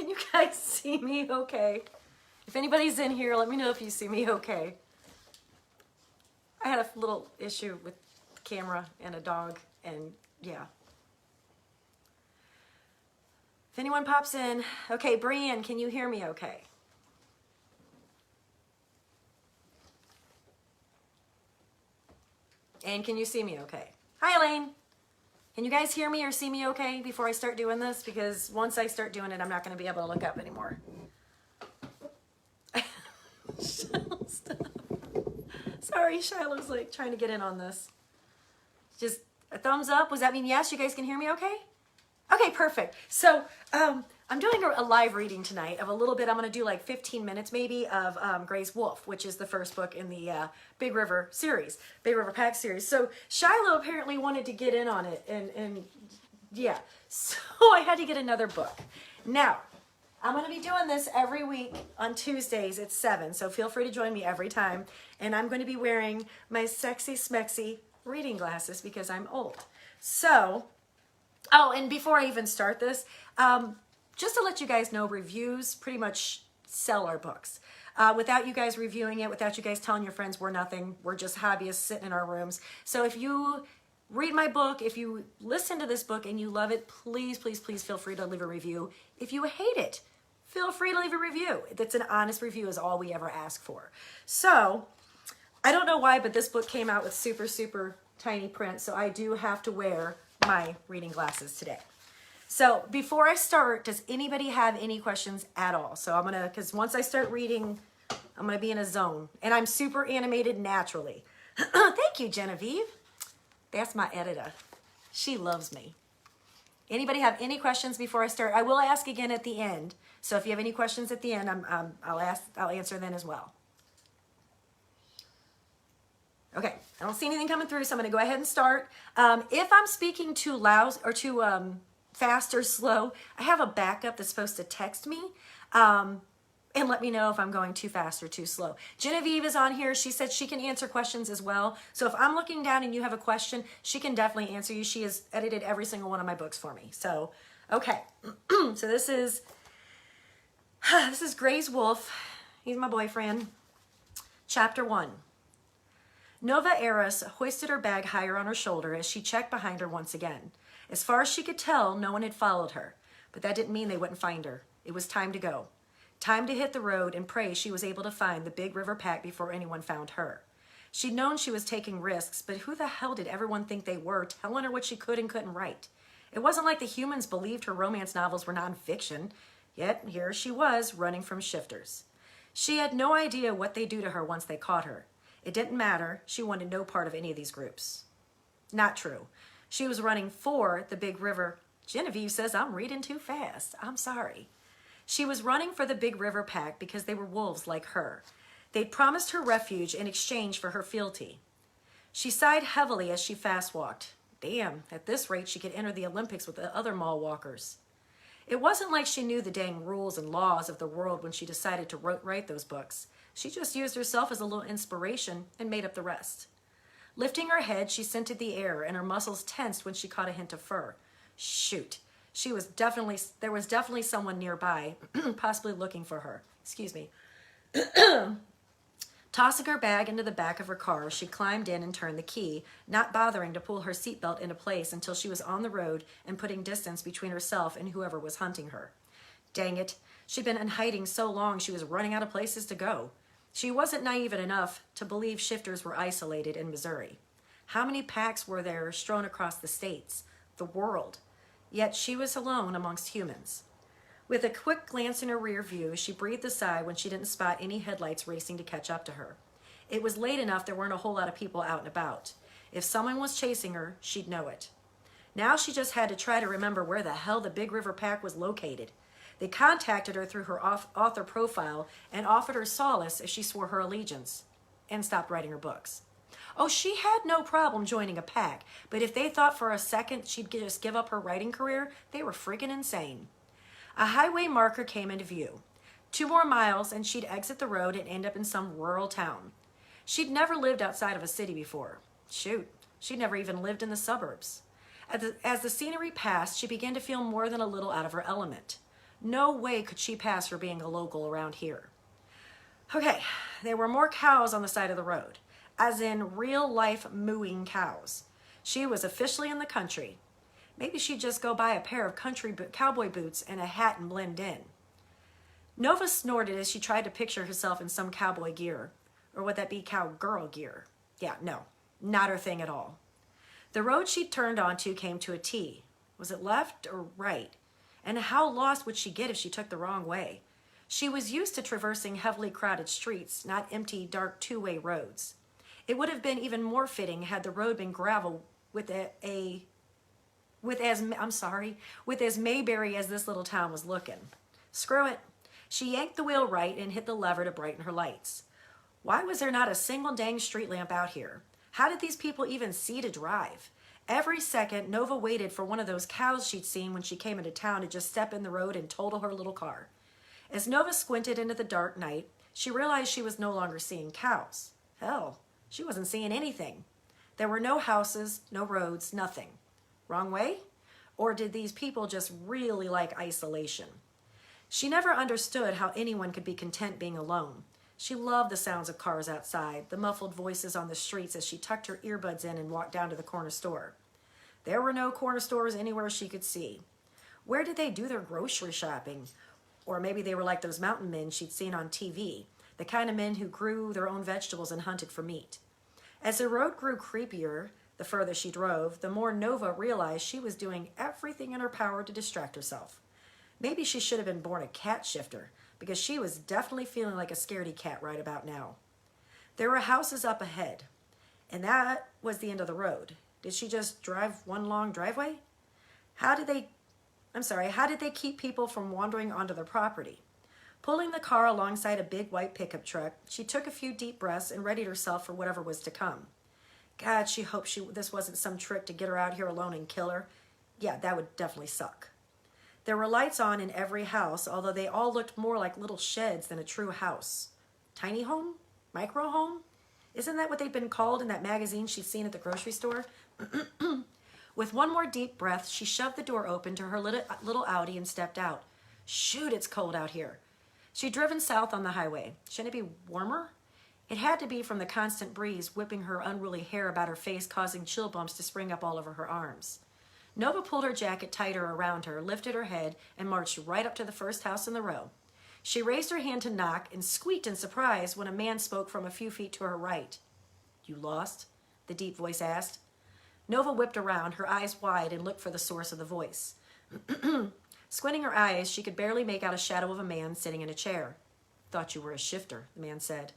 Can you guys see me okay? If anybody's in here, let me know if you see me okay. I had a little issue with the camera and a dog, and yeah. If anyone pops in, okay, Brian, can you hear me okay? And can you see me okay? Hi, Elaine. Can you guys hear me or see me okay before I start doing this? Because once I start doing it, I'm not going to be able to look up anymore. Sorry, Shiloh's like trying to get in on this. Just a thumbs up. Does that mean yes? You guys can hear me okay? Okay, perfect. So I'm doing a live reading tonight of a little bit. I'm going to do like 15 minutes maybe of Gray's Wolf, which is the first book in the Big River series, Big River Pack series. So Shiloh apparently wanted to get in on it, and yeah, so I had to get another book. Now, I'm going to be doing this every week on Tuesdays at 7, so feel free to join me every time. And I'm going to be wearing my sexy smexy reading glasses because I'm old. So, oh, and before I even start this, just to let you guys know, reviews pretty much sell our books. Without you guys reviewing it, without you guys telling your friends we're nothing, we're just hobbyists sitting in our rooms. So if you read my book, if you listen to this book and you love it, please, please, please feel free to leave a review. If you hate it, feel free to leave a review. That's an honest review is all we ever ask for. So I don't know why, but this book came out with super, super tiny print. So I do have to wear my reading glasses today. So before I start, does anybody have any questions at all? So I'm going to, because once I start reading, I'm going to be in a zone. And I'm super animated naturally. Thank you, Genevieve. That's my editor. She loves me. Anybody have any questions before I start? I will ask again at the end. So if you have any questions at the end, I'll answer then as well. Okay, I don't see anything coming through, so I'm going to go ahead and start. If I'm speaking too loud or too fast or slow, I have a backup that's supposed to text me and let me know if I'm going too fast or too slow. Genevieve is on here. She said she can answer questions as well. So if I'm looking down and you have a question, she can definitely answer you. She has edited every single one of my books for me. So, okay. So this is Gray's Wolf. He's my boyfriend. Chapter 1. Nova Eris hoisted her bag higher on her shoulder as she checked behind her once again. As far as she could tell, no one had followed her, but that didn't mean they wouldn't find her. It was time to go. Time to hit the road and pray she was able to find the Big River Pack before anyone found her. She'd known she was taking risks, but who the hell did everyone think they were, telling her what she could and couldn't write? It wasn't like the humans believed her romance novels were nonfiction, yet here she was, running from shifters. She had no idea what they'd do to her once they caught her. It didn't matter. She wanted no part of any of these groups. Not true. She was running for the Big River. Genevieve says I'm reading too fast. I'm sorry. She was running for the Big River Pack because they were wolves like her. They'd promised her refuge in exchange for her fealty. She sighed heavily as she fast-walked. Damn, at this rate she could enter the Olympics with the other mall walkers. It wasn't like she knew the dang rules and laws of the world when she decided to write those books. She just used herself as a little inspiration and made up the rest. Lifting her head, she scented the air, and her muscles tensed when she caught a hint of fur. Shoot. There was definitely someone nearby, possibly looking for her. Excuse me. Tossing her bag into the back of her car, she climbed in and turned the key, not bothering to pull her seatbelt into place until she was on the road and putting distance between herself and whoever was hunting her. Dang it. She'd been in hiding so long she was running out of places to go. She wasn't naive enough to believe shifters were isolated in Missouri. How many packs were there strewn across the states, the world? Yet she was alone amongst humans. With a quick glance in her rear view, she breathed a sigh when she didn't spot any headlights racing to catch up to her. It was late enough there weren't a whole lot of people out and about. If someone was chasing her, she'd know it. Now she just had to try to remember where the hell the Big River Pack was located. They contacted her through her author profile and offered her solace if she swore her allegiance and stopped writing her books. Oh, she had no problem joining a pack, but if they thought for a second she'd just give up her writing career, they were freaking insane. A highway marker came into view. 2 more miles and she'd exit the road and end up in some rural town. She'd never lived outside of a city before. Shoot, she'd never even lived in the suburbs. As the scenery passed, she began to feel more than a little out of her element. No way could she pass for being a local around here. Okay, there were more cows on the side of the road, as in real life mooing cows. She was officially in the country. Maybe she'd just go buy a pair of cowboy boots and a hat and blend in. Nova snorted as she tried to picture herself in some cowboy gear. Or would that be cowgirl gear? Yeah, no, not her thing at all. The road she turned onto came to a T. Was it left or right? And how lost would she get if she took the wrong way? She was used to traversing heavily crowded streets, not empty, dark two-way roads. It would have been even more fitting had the road been gravel with as Mayberry as this little town was looking. Screw it. She yanked the wheel right and hit the lever to brighten her lights. Why was there not a single dang street lamp out here? How did these people even see to drive? Every second, Nova waited for one of those cows she'd seen when she came into town to just step in the road and total her little car. As Nova squinted into the dark night, she realized she was no longer seeing cows. Hell, she wasn't seeing anything. There were no houses, no roads, nothing. Wrong way? Or did these people just really like isolation? She never understood how anyone could be content being alone. She loved the sounds of cars outside, the muffled voices on the streets as she tucked her earbuds in and walked down to the corner store. There were no corner stores anywhere she could see. Where did they do their grocery shopping? Or maybe they were like those mountain men she'd seen on TV, the kind of men who grew their own vegetables and hunted for meat. As the road grew creepier, the further she drove, the more Nova realized she was doing everything in her power to distract herself. Maybe she should have been born a cat shifter, because she was definitely feeling like a scaredy cat right about now. There were houses up ahead, and that was the end of the road. Did she just drive one long driveway? How did they keep people from wandering onto their property? Pulling the car alongside a big white pickup truck, she took a few deep breaths and readied herself for whatever was to come. God, she hoped this wasn't some trick to get her out here alone and kill her. Yeah, that would definitely suck. There were lights on in every house, although they all looked more like little sheds than a true house. Tiny home? Micro home? Isn't that what they've been called in that magazine she'd seen at the grocery store? With one more deep breath, she shoved the door open to her little Audi and stepped out. Shoot, it's cold out here. She'd driven south on the highway. Shouldn't it be warmer? It had to be from the constant breeze whipping her unruly hair about her face, causing chill bumps to spring up all over her arms. Nova pulled her jacket tighter around her, lifted her head, and marched right up to the first house in the row. She raised her hand to knock and squeaked in surprise when a man spoke from a few feet to her right. You lost? The deep voice asked. Nova whipped around, her eyes wide, and looked for the source of the voice. Squinting her eyes, she could barely make out a shadow of a man sitting in a chair. Thought you were a shifter, the man said.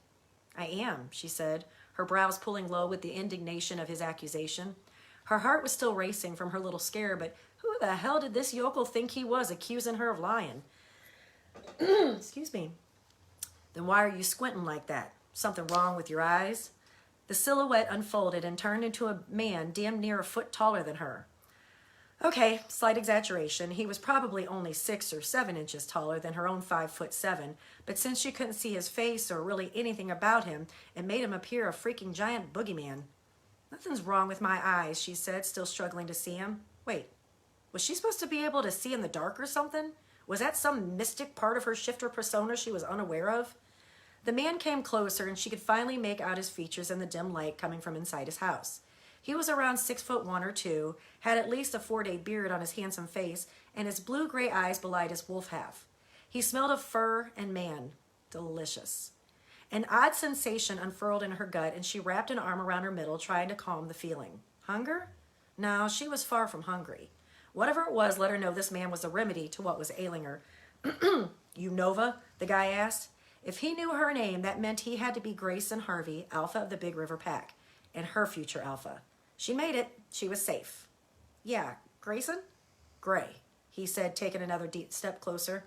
I am, she said, her brows pulling low with the indignation of his accusation. Her heart was still racing from her little scare, but who the hell did this yokel think he was, accusing her of lying? Excuse me. Then why are you squinting like that? Something wrong with your eyes? The silhouette unfolded and turned into a man damn near a foot taller than her. Okay, slight exaggeration. He was probably only 6 or 7 inches taller than her own 5'7", but since she couldn't see his face or really anything about him, it made him appear a freaking giant boogeyman. Nothing's wrong with my eyes, she said, still struggling to see him. Wait, was she supposed to be able to see in the dark or something? Was that some mystic part of her shifter persona she was unaware of? The man came closer, and she could finally make out his features in the dim light coming from inside his house. He was around 6'1" or 2", had at least a 4-day beard on his handsome face, and his blue-gray eyes belied his wolf half. He smelled of fur and man. Delicious. An odd sensation unfurled in her gut, and she wrapped an arm around her middle, trying to calm the feeling. Hunger? No, she was far from hungry. Whatever it was, let her know this man was a remedy to what was ailing her. You Nova? The guy asked. If he knew her name, that meant he had to be Grayson Harvey, alpha of the Big River Pack, and her future alpha. She made it. She was safe. Yeah, Grayson? Gray, he said, taking another deep step closer.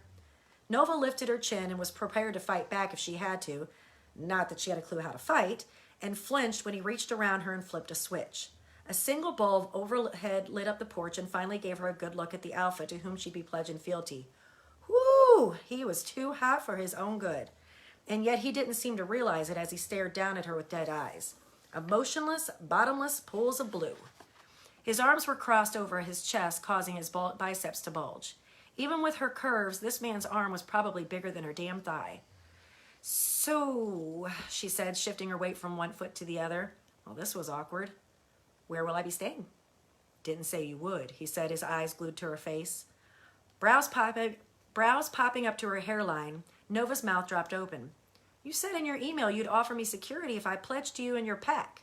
Nova lifted her chin and was prepared to fight back if she had to, not that she had a clue how to fight, and flinched when he reached around her and flipped a switch. A single bulb overhead lit up the porch and finally gave her a good look at the alpha to whom she'd be pledging fealty. Whoo! He was too hot for his own good. And yet he didn't seem to realize it as he stared down at her with dead eyes. Emotionless, bottomless pools of blue. His arms were crossed over his chest, causing his biceps to bulge. Even with her curves, this man's arm was probably bigger than her damn thigh. So, she said, shifting her weight from one foot to the other. Well, this was awkward. Where will I be staying? Didn't say you would, he said, his eyes glued to her face. Brows popping up to her hairline, Nova's mouth dropped open. You said in your email you'd offer me security if I pledged to you and your pack.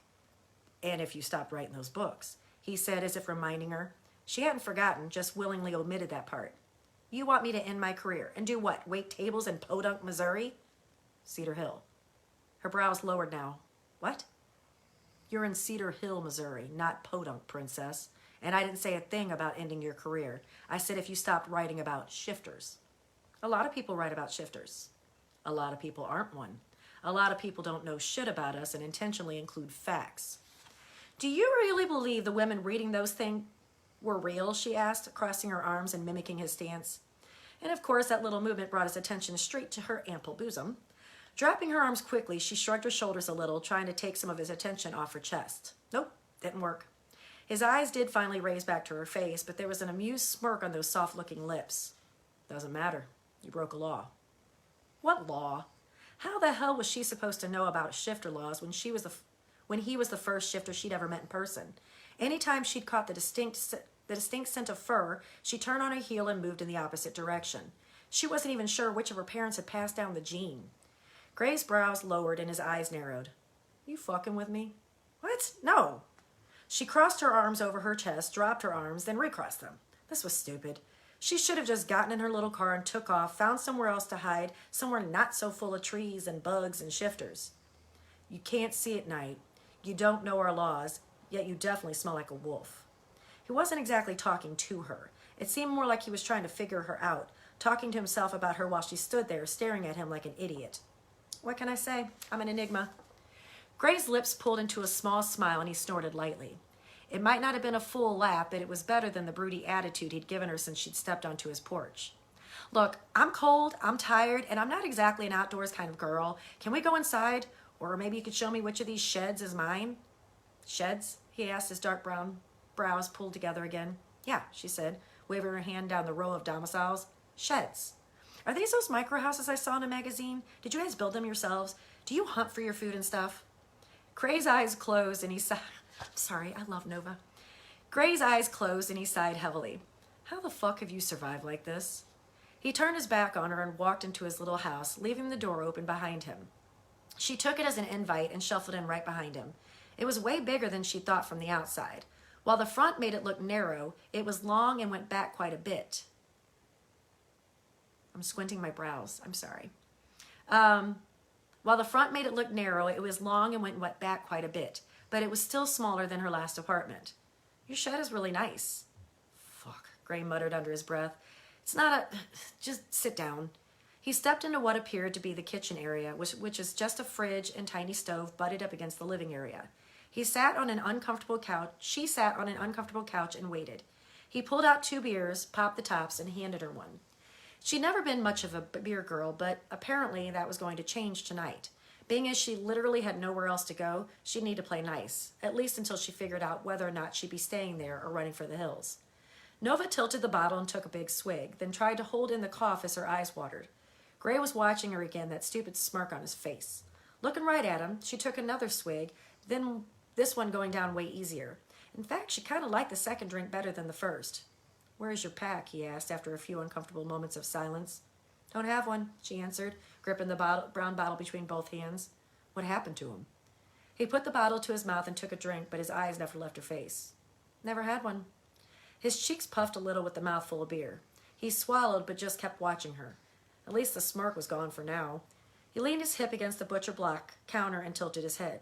And if you stopped writing those books, he said, as if reminding her. She hadn't forgotten, just willingly omitted that part. You want me to end my career and do what, wait tables in Podunk, Missouri? Cedar Hill. Her brows lowered now. What? You're in Cedar Hill, Missouri, not Podunk, princess. And I didn't say a thing about ending your career. I said if you stopped writing about shifters. A lot of people write about shifters. A lot of people aren't one. A lot of people don't know shit about us and intentionally include facts. Do you really believe the women reading those things were real, she asked, crossing her arms and mimicking his stance. And of course, that little movement brought his attention straight to her ample bosom. Dropping her arms quickly, she shrugged her shoulders a little, trying to take some of his attention off her chest. Nope, didn't work. His eyes did finally raise back to her face, but there was an amused smirk on those soft-looking lips. Doesn't matter. You broke a law. What law? How the hell was she supposed to know about shifter laws when he was the first shifter she'd ever met in person? Anytime she'd caught the distinct scent of fur, she turned on her heel and moved in the opposite direction. She wasn't even sure which of her parents had passed down the gene. Gray's brows lowered and his eyes narrowed. You fucking with me? What? No. She crossed her arms over her chest, dropped her arms, then recrossed them. This was stupid. She should have just gotten in her little car and took off, found somewhere else to hide, somewhere not so full of trees and bugs and shifters. You can't see at night. You don't know our laws, yet you definitely smell like a wolf. He wasn't exactly talking to her. It seemed more like he was trying to figure her out, talking to himself about her while she stood there staring at him like an idiot. What can I say? I'm an enigma. Gray's lips pulled into a small smile and he snorted lightly. It might not have been a full laugh, but it was better than the broody attitude he'd given her since she'd stepped onto his porch. Look, I'm cold, I'm tired, and I'm not exactly an outdoors kind of girl. Can we go inside? Or maybe you could show me which of these sheds is mine? Sheds? He asked, his dark brown brows pulled together again. Yeah, she said, waving her hand down the row of domiciles. Sheds. Are these those micro houses I saw in a magazine? Did you guys build them yourselves? Do you hunt for your food and stuff? Gray's eyes closed and he sighed. Sorry, I love Nova. Gray's eyes closed and he sighed heavily. How the fuck have you survived like this? He turned his back on her and walked into his little house, leaving the door open behind him. She took it as an invite and shuffled in right behind him. It was way bigger than she thought from the outside. While the front made it look narrow, it was long and went back quite a bit. I'm squinting my brows. I'm sorry. While the front made it look narrow, it was long and went back quite a bit, but it was still smaller than her last apartment. Your shed is really nice. Fuck, Gray muttered under his breath. It's not a... Just sit down. He stepped into what appeared to be the kitchen area, which is just a fridge and tiny stove butted up against the living area. She sat on an uncomfortable couch and waited. He pulled out 2 beers, popped the tops, and handed her one. She'd never been much of a beer girl, but apparently that was going to change tonight. Being as she literally had nowhere else to go, she'd need to play nice, at least until she figured out whether or not she'd be staying there or running for the hills. Nova tilted the bottle and took a big swig, then tried to hold in the cough as her eyes watered. Gray was watching her again, that stupid smirk on his face. Looking right at him, she took another swig, then this one going down way easier. In fact, she kind of liked the second drink better than the first. Where's your pack? He asked after a few uncomfortable moments of silence. Don't have one, she answered, gripping the brown bottle between both hands. What happened to him? He put the bottle to his mouth and took a drink, but his eyes never left her face. Never had one. His cheeks puffed a little with the mouthful of beer. He swallowed, but just kept watching her. At least the smirk was gone for now. He leaned his hip against the butcher block counter and tilted his head.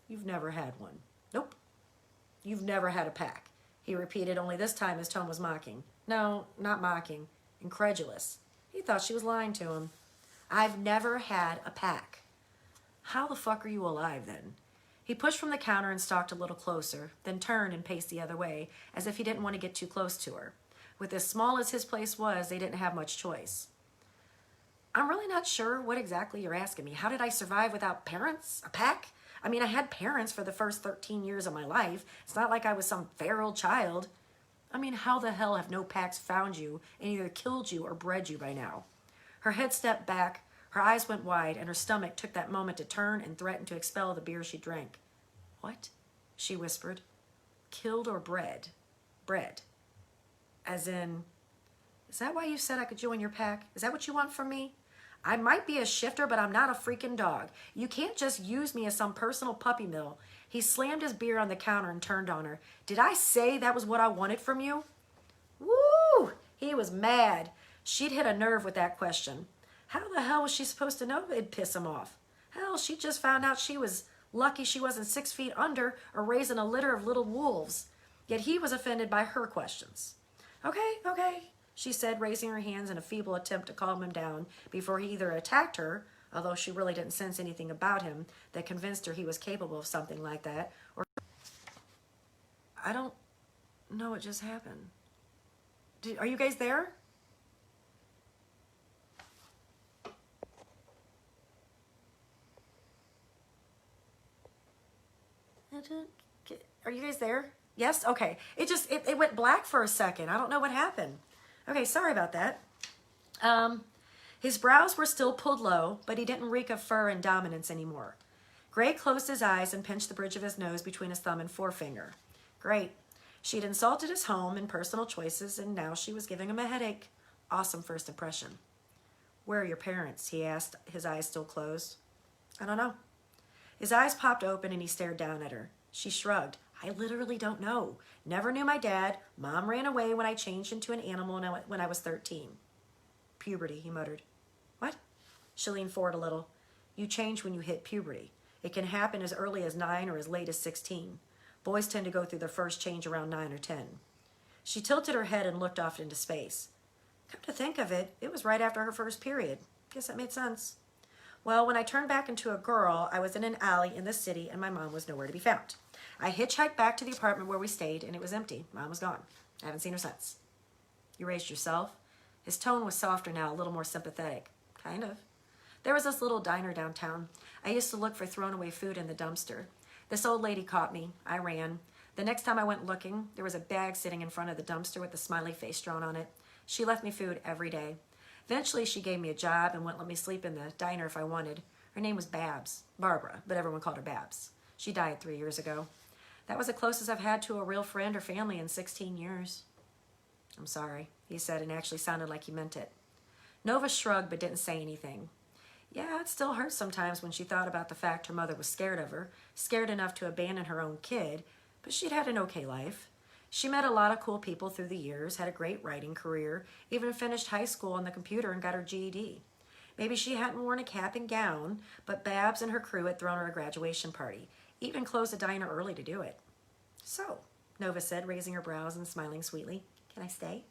You've never had one. Nope. You've never had a pack, he repeated, only this time his tone was mocking. No, not mocking. Incredulous. He thought she was lying to him. I've never had a pack. How the fuck are you alive, then? He pushed from the counter and stalked a little closer, then turned and paced the other way, as if he didn't want to get too close to her. With as small as his place was, they didn't have much choice. I'm really not sure what exactly you're asking me. How did I survive without parents? A pack? I mean, I had parents for the first 13 years of my life. It's not like I was some feral child. I mean, how the hell have no packs found you and either killed you or bred you by now? Her head stepped back, her eyes went wide, and her stomach took that moment to turn and threaten to expel the beer she drank. What? She whispered. Killed or bred? Bred. As in, is that why you said I could join your pack? Is that what you want from me? I might be a shifter, but I'm not a freaking dog. You can't just use me as some personal puppy mill. He slammed his beer on the counter and turned on her. Did I say that was what I wanted from you? Woo! He was mad. She'd hit a nerve with that question. How the hell was she supposed to know it'd piss him off? Hell, she just found out she was lucky she wasn't 6 feet under or raising a litter of little wolves. Yet he was offended by her questions. Okay, she said, raising her hands in a feeble attempt to calm him down before he either attacked her, although she really didn't sense anything about him that convinced her he was capable of something like that, or... I don't know what just happened. Are you guys there? Are you guys there? Yes? Okay. It went black for a second. I don't know what happened. Okay, sorry about that. His brows were still pulled low, but he didn't reek of fur and dominance anymore. Gray closed his eyes and pinched the bridge of his nose between his thumb and forefinger. Great. She'd insulted his home and personal choices, and now she was giving him a headache. Awesome first impression. Where are your parents? He asked, his eyes still closed. I don't know. His eyes popped open and he stared down at her. She shrugged. I literally don't know. Never knew my dad. Mom ran away when I changed into an animal when I was 13. Puberty, he muttered. What? She leaned forward a little. You change when you hit puberty. It can happen as early as 9 or as late as 16. Boys tend to go through their first change around 9 or 10. She tilted her head and looked off into space. Come to think of it, it was right after her first period. Guess that made sense. Well, when I turned back into a girl, I was in an alley in the city and my mom was nowhere to be found. I hitchhiked back to the apartment where we stayed and it was empty. Mom was gone. I haven't seen her since. You raised yourself? His tone was softer now, a little more sympathetic. Kind of. There was this little diner downtown. I used to look for thrown away food in the dumpster. This old lady caught me. I ran. The next time I went looking, there was a bag sitting in front of the dumpster with a smiley face drawn on it. She left me food every day. Eventually, she gave me a job and wouldn't let me sleep in the diner if I wanted. Her name was Babs. Barbara, but everyone called her Babs. She died 3 years ago. That was the closest I've had to a real friend or family in 16 years. I'm sorry, he said, and actually sounded like he meant it. Nova shrugged but didn't say anything. Yeah, it still hurts sometimes when she thought about the fact her mother was scared of her, scared enough to abandon her own kid, but she'd had an okay life. She met a lot of cool people through the years, had a great writing career, even finished high school on the computer and got her GED. Maybe she hadn't worn a cap and gown, but Babs and her crew had thrown her a graduation party, even closed the diner early to do it. So, Nova said, raising her brows and smiling sweetly, can I stay?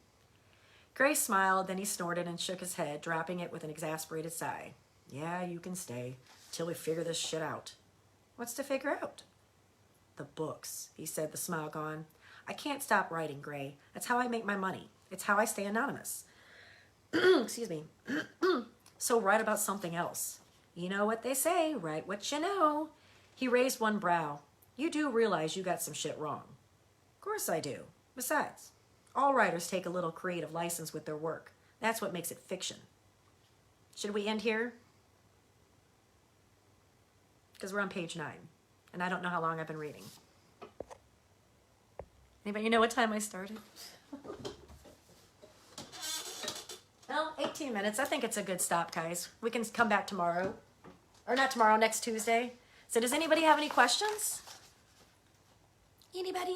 Gray smiled, then he snorted and shook his head, dropping it with an exasperated sigh. Yeah, you can stay, till we figure this shit out. What's to figure out? The books, he said, the smile gone. I can't stop writing, Gray. That's how I make my money. It's how I stay anonymous. Excuse me. So write about something else. You know what they say, write what you know. He raised one brow. You do realize you got some shit wrong. Of course I do. Besides, all writers take a little creative license with their work. That's what makes it fiction. Should we end here? Because we're on page 9, and I don't know how long I've been reading. Anybody know what time I started? Well, 18 minutes. I think it's a good stop, guys. We can come back tomorrow. Or not tomorrow, next Tuesday. So does anybody have any questions? Anybody?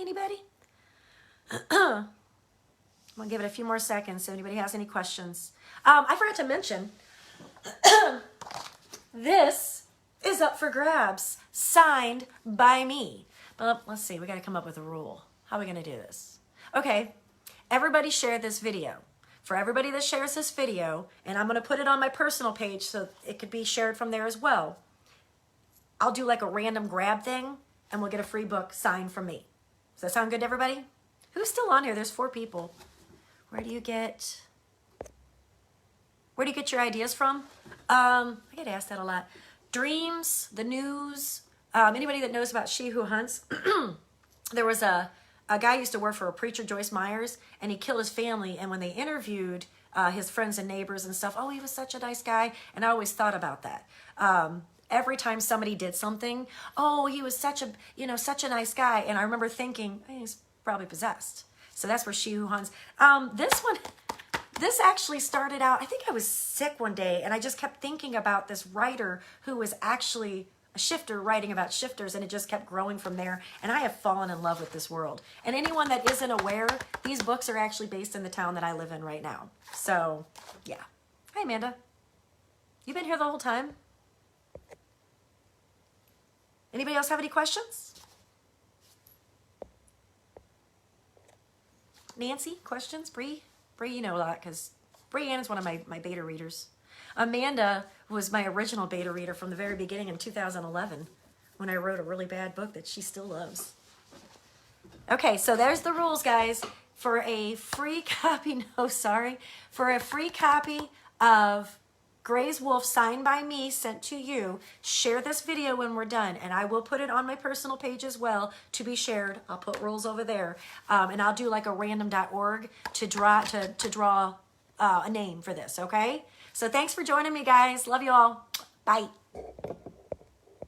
I'm going to give it a few more seconds so anybody has any questions. I forgot to mention, this is up for grabs, signed by me. But let's see, we got to come up with a rule. How are we going to do this? Okay, everybody share this video. For everybody that shares this video, and I'm going to put it on my personal page so it could be shared from there as well, I'll do like a random grab thing, and we'll get a free book signed from me. Does that sound good to everybody? Who's still on here? There's 4 people. Where do you get your ideas from? I get asked that a lot. Dreams, the news, anybody that knows about She Who Hunts. There was a a guy used to work for a preacher, Joyce Myers, and he killed his family. And when they interviewed his friends and neighbors and stuff, oh, he was such a nice guy. And I always thought about that. Every time somebody did something, oh, he was such a nice guy. And I remember thinking, hey, he's probably possessed. So that's where She Who Hunts. This actually started out, I think I was sick one day, and I just kept thinking about this writer who was actually a shifter writing about shifters, and it just kept growing from there. And I have fallen in love with this world. And anyone that isn't aware, these books are actually based in the town that I live in right now. So, yeah. Hi, Amanda. You been here the whole time? Anybody else have any questions? Nancy, questions? Bree, you know a lot because Brianne is one of my beta readers. Amanda was my original beta reader from the very beginning in 2011 when I wrote a really bad book that she still loves. Okay, so there's the rules, guys. For a free copy, for a free copy of Gray's Wolf signed by me sent to you, share this video when we're done, and I will put it on my personal page as well to be shared. I'll put rules over there, and I'll do like a random.org to draw a name for this, okay? So thanks for joining me, guys. Love you all. Bye.